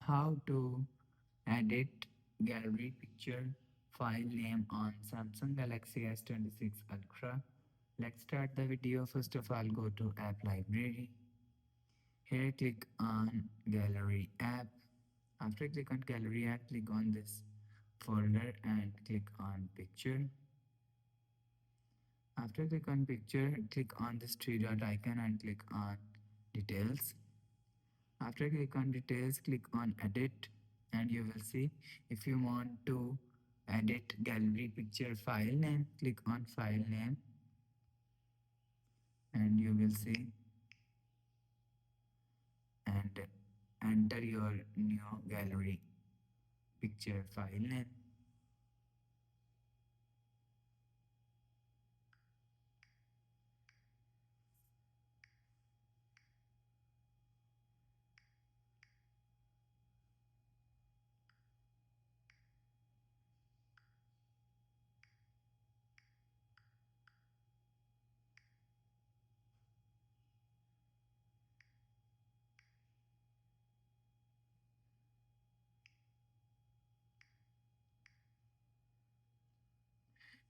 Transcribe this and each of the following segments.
How to edit gallery picture file name on Samsung Galaxy S26 Ultra. Let's start the video. First of all, go to App Library. Here, click on Gallery app. After click on Gallery app, click on this folder and click on Picture. After click on Picture, click on this three dot icon and click on Details. After click on Details, click on Edit, and you will see if you want to edit gallery picture file name, click on File Name, and you will see and enter your new gallery picture file name.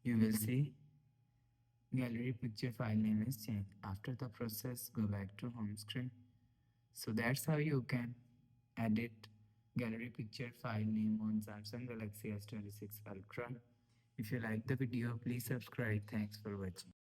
You will see gallery picture file name is changed. After the process, go back to home screen. So that's how you can edit gallery picture file name on Samsung Galaxy S26 Ultra. If you like the video, please subscribe. Thanks for watching.